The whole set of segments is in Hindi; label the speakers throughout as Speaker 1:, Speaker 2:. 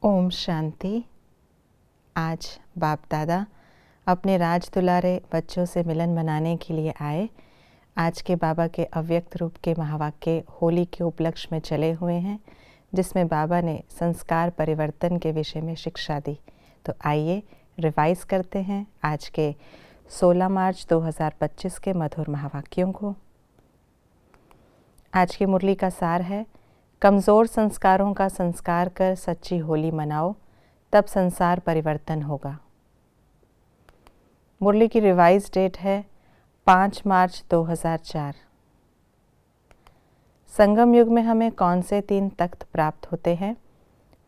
Speaker 1: ओम शांति। आज बाप दादा अपने राज दुलारे बच्चों से मिलन मनाने के लिए आए। आज के बाबा के अव्यक्त रूप के महावाक्य होली के उपलक्ष्य में चले हुए हैं, जिसमें बाबा ने संस्कार परिवर्तन के विषय में शिक्षा दी। तो आइए रिवाइज करते हैं आज के 16 मार्च 2025 के मधुर महावाक्यों को। आज की मुरली का सार है, कमज़ोर संस्कारों का संस्कार कर सच्ची होली मनाओ, तब संसार परिवर्तन होगा। मुरली की रिवाइज डेट है 5 मार्च 2004। संगम युग में हमें कौन से 3 तख्त प्राप्त होते हैं?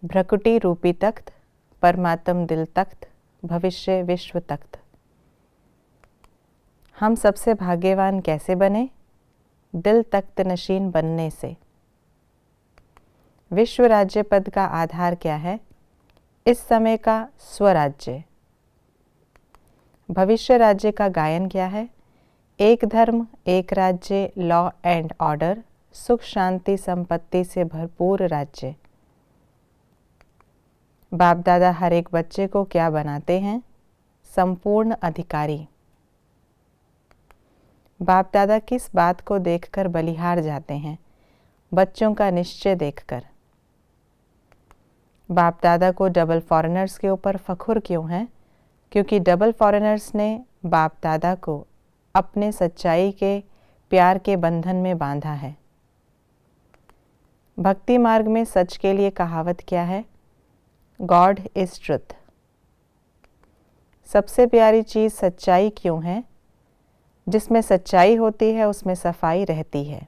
Speaker 1: भ्रकुटी रूपी तख्त, परमात्म दिल तख्त, भविष्य विश्व तख्त। हम सबसे भाग्यवान कैसे बने? दिल तख्त नशीन बनने से। विश्व राज्य पद का आधार क्या है? इस समय का स्वराज्य। भविष्य राज्य का गायन क्या है? एक धर्म, एक राज्य, लॉ एंड ऑर्डर, सुख शांति संपत्ति से भरपूर राज्य। बाप दादा हर एक बच्चे को क्या बनाते हैं? संपूर्ण अधिकारी। बाप दादा किस बात को देखकर बलिहार जाते हैं? बच्चों का निश्चय देखकर। बाप दादा को डबल फॉरेनर्स के ऊपर फखुर क्यों है? क्योंकि डबल फॉरेनर्स ने बाप दादा को अपने सच्चाई के प्यार के बंधन में बांधा है। भक्ति मार्ग में सच के लिए कहावत क्या है? God is truth. सबसे प्यारी चीज़ सच्चाई क्यों है? जिसमें सच्चाई होती है उसमें सफाई रहती है।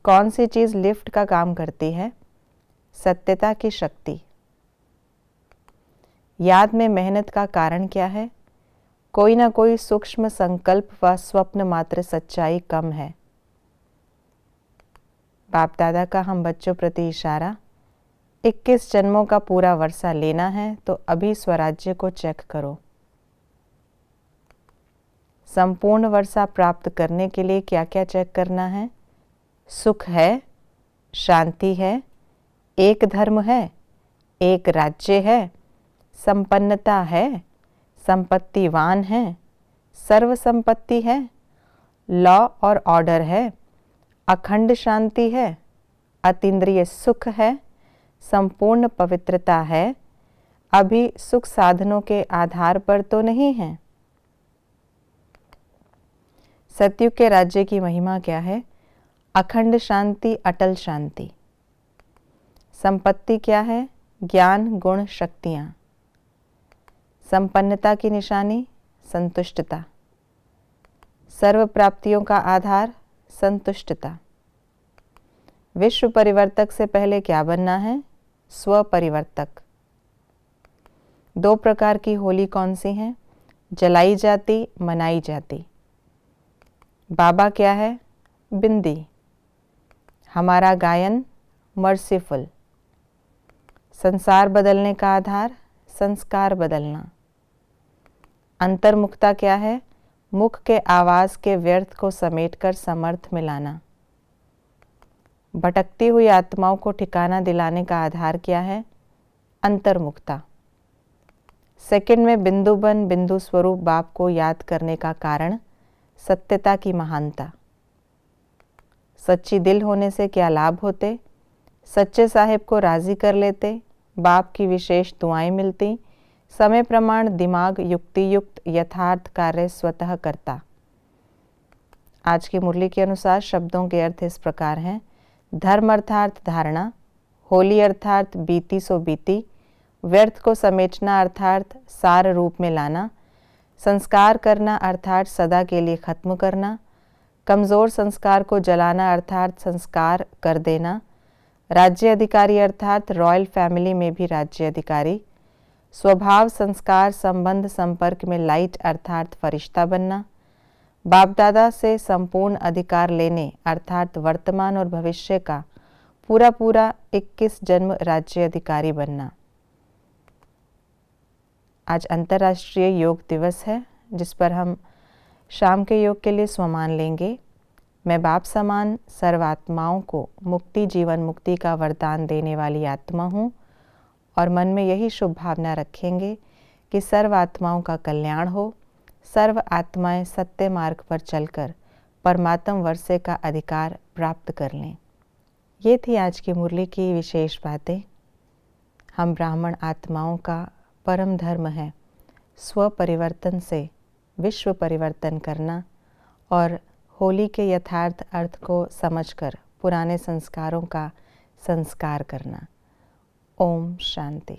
Speaker 1: कौन सी चीज़ लिफ्ट का काम करती है? सत्यता की शक्ति। याद में मेहनत का कारण क्या है? कोई ना कोई सूक्ष्म संकल्प व स्वप्न मात्र सच्चाई कम है। बाप दादा का हम बच्चों प्रति इशारा, 21 जन्मों का पूरा वर्षा लेना है तो अभी स्वराज्य को चेक करो। संपूर्ण वर्षा प्राप्त करने के लिए क्या क्या चेक करना है? सुख है, शांति है, एक धर्म है, एक राज्य है, संपन्नता है, संपत्तिवान है, सर्व संपत्ति है, लॉ और ऑर्डर है, अखंड शांति है, अतीन्द्रिय सुख है, संपूर्ण पवित्रता है। अभी सुख साधनों के आधार पर तो नहीं है। सतयुग के राज्य की महिमा क्या है? अखंड शांति, अटल शांति। संपत्ति क्या है? ज्ञान, गुण, शक्तियाँ। संपन्नता की निशानी संतुष्टता। सर्व प्राप्तियों का आधार संतुष्टता। विश्व परिवर्तक से पहले क्या बनना है? स्व परिवर्तक। 2 प्रकार की होली कौन सी हैं? जलाई जाती, मनाई जाती। बाबा क्या है? बिंदी। हमारा गायन मर्सीफुल। संसार बदलने का आधार संस्कार बदलना। अंतर्मुखता क्या है? मुख के आवाज़ के व्यर्थ को समेटकर समर्थ में लाना। भटकती हुई आत्माओं को ठिकाना दिलाने का आधार क्या है? अंतर्मुखता। सेकंड में बिंदु बन बिंदु स्वरूप बाप को याद करने का कारण सत्यता की महानता। सच्ची दिल होने से क्या लाभ होते? सच्चे साहिब को राज़ी कर लेते, बाप की विशेष दुआएं मिलती, समय प्रमाण दिमाग युक्ति युक्त यथार्थ कार्य स्वतः करता। आज की मुरली के अनुसार शब्दों के अर्थ इस प्रकार हैं। धर्म अर्थात धारणा, होली अर्थात बीती सो बीती, व्यर्थ को समेटना अर्थात सार रूप में लाना, संस्कार करना अर्थात सदा के लिए खत्म करना, कमज़ोर संस्कार को जलाना अर्थात संस्कार कर देना, राज्य अधिकारी अर्थात रॉयल फैमिली में भी राज्य अधिकारी, स्वभाव संस्कार संबंध संपर्क में लाइट अर्थात फरिश्ता बनना, बाप दादा से संपूर्ण अधिकार लेने अर्थात वर्तमान और भविष्य का पूरा पूरा 21 जन्म राज्य अधिकारी बनना। आज अंतर्राष्ट्रीय योग दिवस है, जिस पर हम शाम के योग के लिए स्वमान लेंगे। मैं बाप समान सर्वात्माओं को मुक्ति जीवन मुक्ति का वरदान देने वाली आत्मा हूँ और मन में यही शुभ भावना रखेंगे कि सर्व आत्माओं का कल्याण हो, सर्व आत्माएं सत्य मार्ग पर चलकर परमात्म वर्षे का अधिकार प्राप्त कर लें। ये थी आज की मुरली की विशेष बातें। हम ब्राह्मण आत्माओं का परम धर्म है स्व परिवर्तन से विश्व परिवर्तन करना और होली के यथार्थ अर्थ को समझकर पुराने संस्कारों का संस्कार करना। ओम शांति।